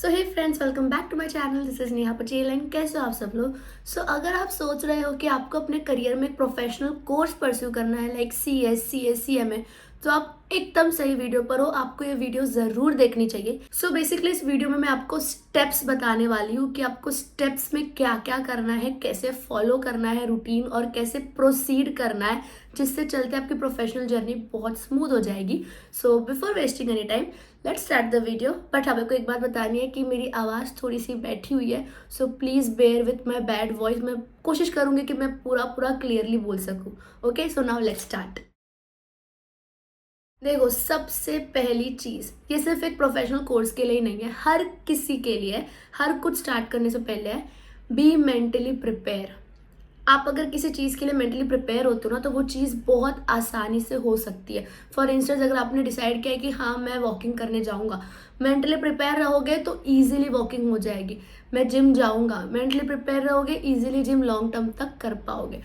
So hey friends, welcome back to my channel. This is Neha Patel and कैसे हो आप सब लोग। अगर आप सोच रहे हो कि आपको अपने करियर में एक प्रोफेशनल कोर्स परस्यू करना है लाइक CS, CMA, तो आप एकदम सही वीडियो पर हो। आपको ये वीडियो ज़रूर देखनी चाहिए। बेसिकली इस वीडियो में मैं आपको स्टेप्स बताने वाली हूँ कि आपको स्टेप्स में क्या क्या करना है, कैसे फॉलो करना है रूटीन और कैसे प्रोसीड करना है, जिससे चलते आपकी प्रोफेशनल जर्नी बहुत स्मूथ हो जाएगी। Before wasting any time, let's start the video. But हमें को एक बात बतानी है कि मेरी आवाज़ थोड़ी सी बैठी हुई है, please bear with my bad voice. मैं कोशिश करूँगी कि मैं पूरा पूरा क्लियरली बोल सकूँ। Okay, so now let's start. देखो, सबसे पहली चीज़, ये सिर्फ एक प्रोफेशनल कोर्स के लिए ही नहीं है, हर किसी के लिए है। हर कुछ स्टार्ट करने से पहले है बी मेंटली प्रिपेयर। आप अगर किसी चीज़ के लिए मेंटली प्रिपेयर होते हो ना, तो वो चीज़ बहुत आसानी से हो सकती है। फॉर इंस्टेंस, अगर आपने डिसाइड किया है कि हाँ मैं वॉकिंग करने जाऊँगा, मेंटली प्रिपेयर रहोगे तो ईजिली वॉकिंग हो जाएगी। मैं जिम जाऊँगा, मेंटली प्रिपेयर रहोगे, ईजिली जिम लॉन्ग टर्म तक कर पाओगे।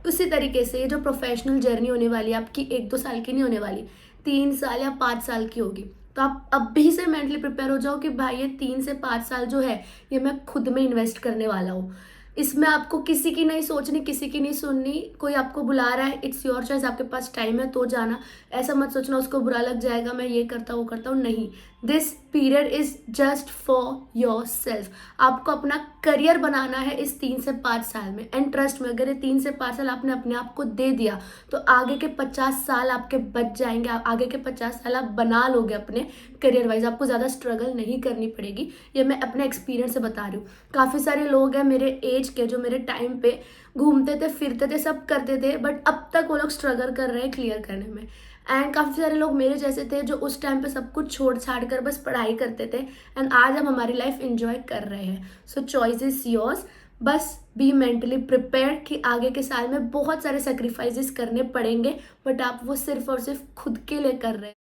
उसी तरीके से ये जो प्रोफेशनल जर्नी होने वाली है आपकी, 1-2 साल की नहीं होने वाली, 3 साल या 5 साल की होगी। तो आप अभी से मेंटली प्रिपेयर हो जाओ कि भाई ये 3 से 5 साल जो है, ये मैं खुद में इन्वेस्ट करने वाला हूँ। इसमें आपको किसी की नहीं सोचनी, किसी की नहीं सुननी। कोई आपको बुला रहा है, इट्स योर चॉइस, आपके पास टाइम है तो जाना। ऐसा मत सोचना उसको बुरा लग जाएगा, मैं ये करता वो करता हूँ, नहीं। This period is just for your self. आपको अपना करियर बनाना है इस 3 से 5 साल में। एंड ट्रस्ट में, अगर ये 3 से 5 साल आपने अपने आप को दे दिया, तो आगे के 50 साल आपके बच जाएंगे। आगे के 50 साल आप बना लोगे अपने करियर वाइज। आपको ज़्यादा स्ट्रगल नहीं करनी पड़ेगी। ये मैं अपने एक्सपीरियंस से बता रही हूँ। काफ़ी सारे लोग हैं मेरे एज के जो मेरे टाइम पे घूमते थे, फिरते थे, सब करते थे, बट अब तक वो लोग स्ट्रगल कर रहे हैं क्लियर करने में। एंड काफ़ी सारे लोग मेरे जैसे थे जो उस टाइम पे सब कुछ छोड़ छाड़ कर बस पढ़ाई करते थे, एंड आज हम हमारी लाइफ एंजॉय कर रहे हैं। Choice is yours. बस बी मेंटली प्रिपेयर्ड कि आगे के साल में बहुत सारे सेक्रीफाइसेस करने पड़ेंगे, बट आप वो सिर्फ और सिर्फ खुद के लिए कर रहे हैं।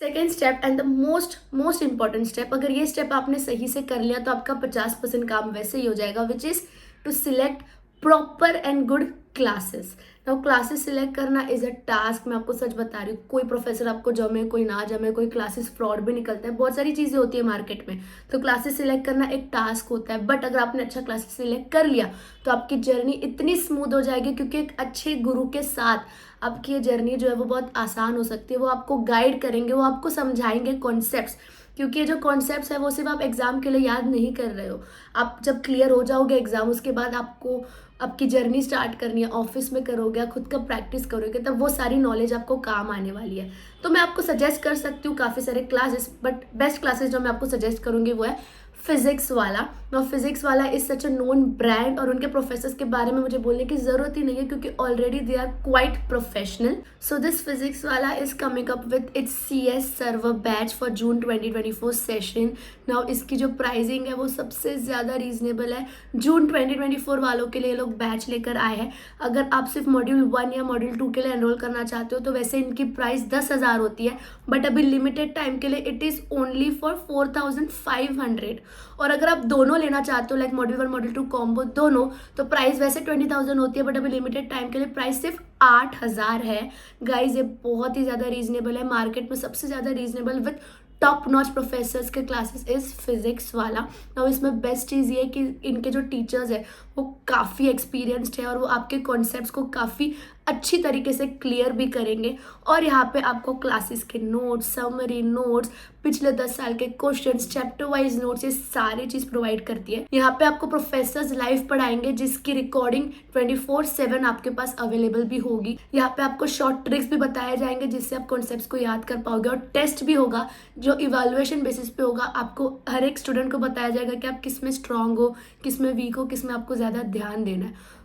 Second step and the most most important step, अगर ये स्टेप आपने सही से कर लिया तो आपका 50% काम वैसे ही हो जाएगा, which is to select proper and good classes. Now classes select करना इज अ टास्क। मैं आपको सच बता रही हूँ, कोई प्रोफेसर आपको जमे कोई ना जमे, कोई क्लासेस फ्रॉड भी निकलता है, बहुत सारी चीज़ें होती है मार्केट में। तो क्लासेस सिलेक्ट करना एक टास्क होता है, बट अगर आपने अच्छा क्लासेस सिलेक्ट कर लिया तो आपकी जर्नी इतनी स्मूथ हो जाएगी, क्योंकि एक अच्छे गुरु के साथ आपकी ये जर्नी जो है वो बहुत आसान हो सकती है। वो आपको गाइड करेंगे, वो आपको समझाएंगे कॉन्सेप्ट्स, क्योंकि ये जो कॉन्सेप्ट्स है वो सिर्फ आप एग्जाम के लिए याद नहीं कर रहे हो। आप जब क्लियर हो जाओगे एग्जाम, उसके बाद आपको आपकी जर्नी स्टार्ट करनी है, ऑफिस में करोगे, खुद का प्रैक्टिस करोगे, तब वो सारी नॉलेज आपको काम आने वाली है। तो मैं आपको सजेस्ट कर सकती हूँ काफ़ी सारे क्लासेस, बट बेस्ट क्लासेस जो मैं आपको सजेस्ट करूँगी वो है फिजिक्स वाला। और फिजिक्स वाला is such a known brand, और उनके प्रोफेसर्स के बारे में मुझे बोलने की ज़रूरत ही नहीं है, क्योंकि already they are quite professional. This physics वाला is coming up with its CS server batch for June 2024 session. Now इसकी जो प्राइसिंग है वो सबसे ज़्यादा रीजनेबल है। जून 2024 वालों के लिए लोग बैच लेकर आए हैं। अगर आप सिर्फ मॉड्यूल 1 या मॉड्यूल 2 के लिए एनरोल करना चाहते हो तो वैसे इनकी प्राइस 10,000 होती है, बट अभी लिमिटेड टाइम के लिए इट इज़ ओनली फॉर 4,500। और अगर आप दोनों लेना चाहते हो लाइक मॉड्यूल 1 मॉड्यूल 2 कॉम्बो दोनों, तो प्राइस वैसे 20,000 होती है, बट अभी लिमिटेड टाइम के लिए प्राइस सिर्फ 8,000 है। गाइज ये बहुत ही ज़्यादा रीजनेबल है, मार्केट में सबसे ज़्यादा reasonable with top notch professors के क्लासेस इज फिजिक्स वाला। और इसमें बेस्ट चीज़ ये है कि इनके जो टीचर्स है वो काफ़ी एक्सपीरियंस्ड है, और वो आपके कॉन्सेप्ट्स को काफ़ी अच्छी तरीके से क्लियर भी करेंगे। और यहाँ पे आपको क्लासेस के नोट्स, समरी नोट्स, पिछले 10 साल के क्वेश्चंस, चैप्टर वाइज नोट्स, ये सारी चीज़ प्रोवाइड करती है। यहाँ पे आपको प्रोफेसर्स लाइव पढ़ाएंगे, जिसकी रिकॉर्डिंग 24/7 आपके पास अवेलेबल भी होगी। यहाँ पे आपको शॉर्ट ट्रिक्स भी बताए जाएंगे, जिससे आप कॉन्सेप्ट्स को याद कर पाओगे। और टेस्ट भी होगा जो इवैल्यूएशन बेसिस पे होगा। आपको हर एक स्टूडेंट को बताया जाएगा कि आप किस में स्ट्रांग हो, किस में वीक हो, किस में आपको ज़्यादा ध्यान देना है।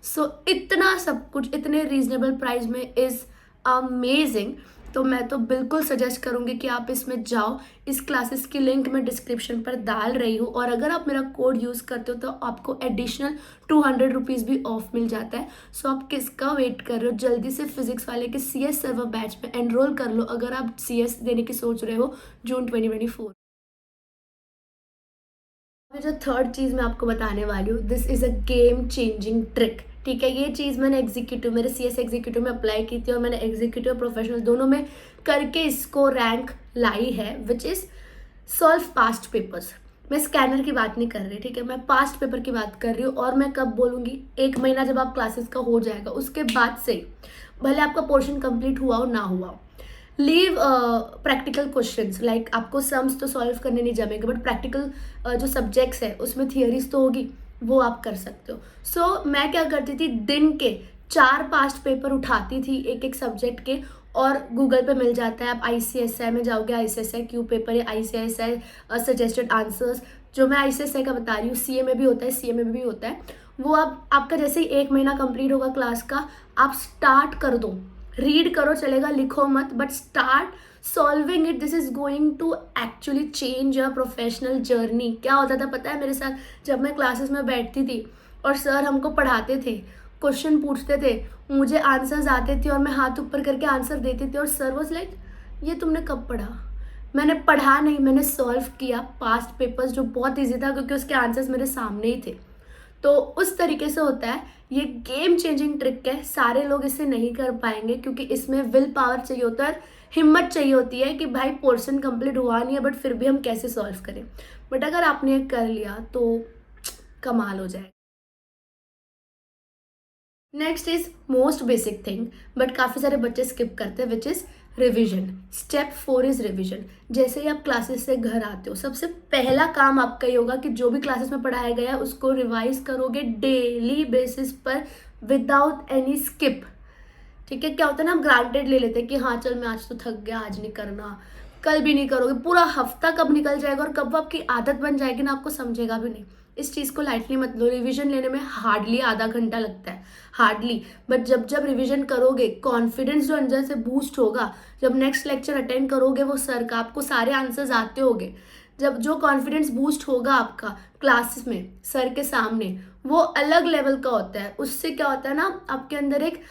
इतना सब कुछ इतने रीजनेबल प्राइस में इज़ अमेजिंग। तो मैं तो बिल्कुल सजेस्ट करूँगी कि आप इसमें जाओ। इस क्लासेस की लिंक मैं डिस्क्रिप्शन पर डाल रही हूँ, और अगर आप मेरा कोड यूज़ करते हो तो आपको एडिशनल 200 रुपीज़ भी ऑफ मिल जाता है। आप किसका वेट कर रहे हो, जल्दी से फिजिक्स वाले के CS सर्वर बैच में एनरोल कर लो, अगर आप CS देने की सोच रहे हो जून 2024। जो थर्ड चीज़ मैं आपको बताने वाली हूँ, this is a game changing trick. ठीक है, ये चीज़ मैंने एग्जीक्यूटिव, मेरे CS एग्जीक्यूटिव में अप्लाई की थी, और मैंने एग्जीक्यूटिव और प्रोफेशनल दोनों में करके इसको रैंक लाई है, which is solve past papers. मैं स्कैनर की बात नहीं कर रही, ठीक है, मैं पास्ट पेपर की बात कर रही हूँ। और मैं कब बोलूँगी, 1 महीना जब आप क्लासेस का हो जाएगा उसके बाद से, भले आपका पोर्शन कंप्लीट हुआ हो ना हुआ हो, लीव प्रैक्टिकल क्वेश्चंस, लाइक आपको सम्स तो सॉल्व करने नहीं जमेंगे, बट प्रैक्टिकल जो सब्जेक्ट्स है उसमें थियरीज तो होगी, वो आप कर सकते हो। सो मैं क्या करती थी, दिन के 4 पास्ट पेपर उठाती थी एक एक सब्जेक्ट के, और गूगल पे मिल जाता है, आप ICSI में जाओगे, ICSI क्यू पेपर या ICSI सजेस्टेड आंसर्स, जो मैं ICSI का बता रही हूँ, CA में भी होता है, CA में भी होता है, वो आप आपका जैसे ही 1 महीना कंप्लीट होगा क्लास का, आप स्टार्ट कर दो, रीड करो चलेगा, लिखो मत, but start solving it. This is going to actually change your professional journey. क्या होता था पता है मेरे साथ, जब मैं क्लासेस में बैठती थी और सर हमको पढ़ाते थे, क्वेश्चन पूछते थे, मुझे आंसर्स आते थे और मैं हाथ ऊपर करके आंसर देती थी, और सर वाज लाइक, ये तुमने कब पढ़ा? मैंने पढ़ा नहीं, मैंने सॉल्व किया पास्ट पेपर्स, जो बहुत ईजी था क्योंकि उसके आंसर्स मेरे सामने ही थे। तो उस तरीके से होता है, ये गेम चेंजिंग ट्रिक है, सारे लोग इसे नहीं कर पाएंगे क्योंकि इसमें विल पावर चाहिए होता है, हिम्मत चाहिए होती है कि भाई पोर्शन कंप्लीट हुआ नहीं है बट फिर भी हम कैसे सॉल्व करें। बट अगर आपने ये कर लिया तो कमाल हो जाए। Next is most basic thing, but काफ़ी सारे बच्चे स्किप करते हैं, which is revision. Step 4 is revision. जैसे ही आप क्लासेस से घर आते हो, सबसे पहला काम आपका ये होगा कि जो भी क्लासेस में पढ़ाया गया है उसको रिवाइज करोगे डेली बेसिस पर, विदाउट एनी स्किप। ठीक है, क्या होता है ना, हम ग्रांटेड ले लेते हैं कि हाँ चल मैं आज तो थक गया, आज नहीं करना, कल भी नहीं करोगे, पूरा हफ्ता कब निकल जाएगा और कब वो आपकी आदत बन जाएगी ना, आपको समझेगा भी नहीं। इस चीज़ को लाइटली मत लो। रिवीजन लेने में हार्डली आधा घंटा लगता है, हार्डली, बट जब जब रिवीजन करोगे, कॉन्फिडेंस जो अंदर से बूस्ट होगा, जब नेक्स्ट लेक्चर अटेंड करोगे वो सर का, आपको सारे आंसर्स आते होंगे, जब जो कॉन्फिडेंस बूस्ट होगा आपका क्लास में सर के सामने, वो अलग लेवल का होता है। उससे क्या होता है ना, आपके अंदर एक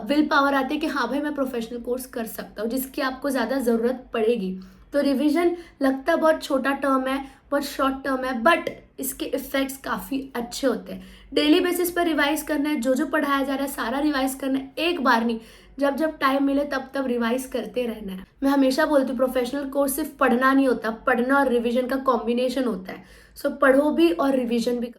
विल पावर आती है कि हाँ भाई मैं प्रोफेशनल कोर्स कर सकता हूँ, जिसकी आपको ज़्यादा ज़रूरत पड़ेगी। तो रिवीजन लगता है बहुत छोटा टर्म है, बहुत शॉर्ट टर्म है, बट इसके इफ़ेक्ट्स काफ़ी अच्छे होते हैं। डेली बेसिस पर रिवाइज करना है, जो जो पढ़ाया जा रहा है सारा रिवाइज करना है, एक बार नहीं, जब जब टाइम मिले तब तब रिवाइज करते रहना है। मैं हमेशा बोलती हूँ प्रोफेशनल कोर्स सिर्फ पढ़ना नहीं होता, पढ़ना और रिविजन का कॉम्बिनेशन होता है। सो पढ़ो भी और रिविजन भी।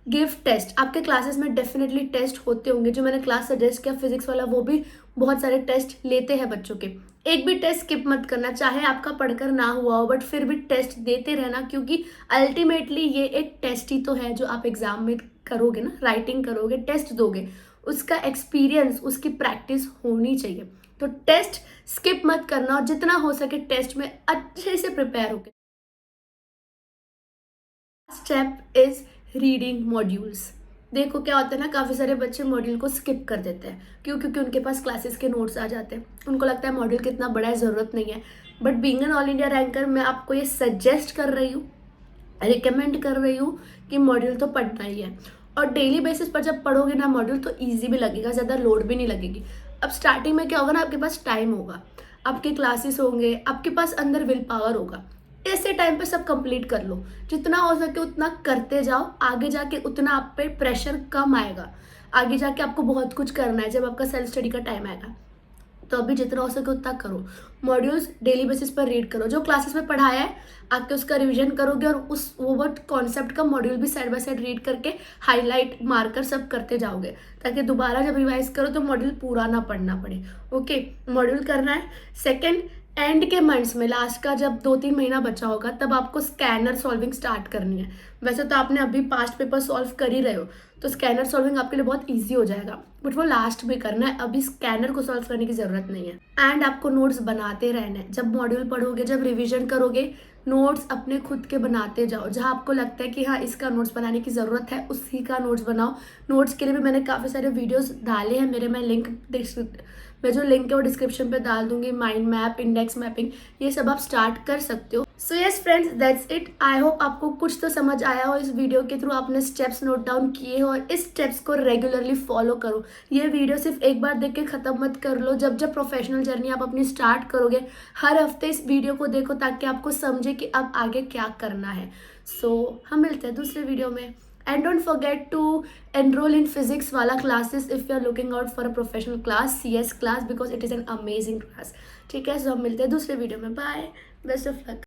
Give test. आपके क्लासेस में डेफिनेटली टेस्ट होते होंगे, जो मैंने क्लास सजेस्ट किया फिजिक्स वाला, वो भी बहुत सारे टेस्ट लेते हैं बच्चों के। एक भी टेस्ट स्किप मत करना, चाहे आपका पढ़कर ना हुआ हो, बट फिर भी टेस्ट देते रहना, क्योंकि अल्टीमेटली ये एक टेस्ट ही तो है जो आप एग्जाम में करोगे ना, राइटिंग करोगे, टेस्ट दोगे, उसका एक्सपीरियंस, उसकी प्रैक्टिस होनी चाहिए। तो टेस्ट स्किप मत करना, और जितना हो सके टेस्ट में अच्छे से प्रिपेयर होके। Step is reading modules. देखो क्या होता है ना, काफ़ी सारे बच्चे मॉड्यूल को स्किप कर देते हैं, क्योंकि उनके पास क्लासेस के नोट्स आ जाते हैं, उनको लगता है मॉड्यूल कितना बड़ा है, ज़रूरत नहीं है। But being an all India ranker, मैं आपको ये सजेस्ट कर रही हूँ, रिकमेंड कर रही हूँ कि मॉड्यूल तो पढ़ना ही है। और डेली बेसिस पर जब पढ़ोगे ना मॉड्यूल, तो ईजी भी लगेगा, ज़्यादा लोड भी नहीं लगेगी। अब स्टार्टिंग में क्या होगा ना, आपके पास टाइम होगा, आपके क्लासेस होंगे, आपके पास अंदर विल पावर होगा, ऐसे टाइम पे सब कंप्लीट कर लो, जितना हो सके उतना करते जाओ। आगे जाके उतना आप पे प्रेशर कम आएगा, आगे जाके आपको बहुत कुछ करना है जब आपका सेल्फ स्टडी का टाइम आएगा। तो अभी जितना हो सके उतना करो, मॉड्यूल्स डेली बेसिस पर रीड करो, जो क्लासेस में पढ़ाया है आके उसका रिवीजन करोगे, और उस वो वर्ड कॉन्सेप्ट का मॉड्यूल भी साइड बाय साइड रीड करके हाईलाइट मार्कर सब करते जाओगे, ताकि दोबारा जब रिवाइज करो तो मॉड्यूल पूरा ना पढ़ना पड़े। ओके, मॉड्यूल करना है। सेकेंड, एंड के मंथ्स में, लास्ट का जब 2-3 महीना बचा होगा, तब आपको स्कैनर सॉल्विंग स्टार्ट करनी है। वैसे तो आपने अभी पास्ट पेपर सॉल्व कर ही रहे हो, तो स्कैनर सॉल्विंग आपके लिए बहुत इजी हो जाएगा, बट वो लास्ट में करना है, अभी स्कैनर को सॉल्व करने की ज़रूरत नहीं है। एंड आपको नोट्स बनाते रहना है, जब मॉड्यूल पढ़ोगे, जब रिविजन करोगे, नोट्स अपने खुद के बनाते जाओ। जहाँ आपको लगता है कि हाँ इसका नोट्स बनाने की ज़रूरत है, उसी का नोट्स बनाओ। नोट्स के लिए भी मैंने काफ़ी सारे वीडियोस डाले हैं मेरे, मैं जो लिंक है वो डिस्क्रिप्शन पे डाल दूंगी। माइंड मैप, इंडेक्स मैपिंग, ये सब आप स्टार्ट कर सकते हो। So yes friends, that's it. I hope आपको कुछ तो समझ आया हो इस वीडियो के थ्रू, आपने स्टेप्स नोट डाउन किए हो और इस स्टेप्स को रेगुलरली फॉलो करो। ये वीडियो सिर्फ एक बार देख के ख़त्म मत कर लो, जब जब प्रोफेशनल जर्नी आप अपनी स्टार्ट करोगे, हर हफ्ते इस वीडियो को देखो, ताकि आपको समझे कि अब आगे क्या करना है। सो हम मिलते हैं दूसरे वीडियो में। And don't forget to enroll in physics वाला classes if you are looking out for a professional class, CS class, because it is an amazing class. ठीक है, सो हम मिलते हैं दूसरे वीडियो में. Bye, best of luck.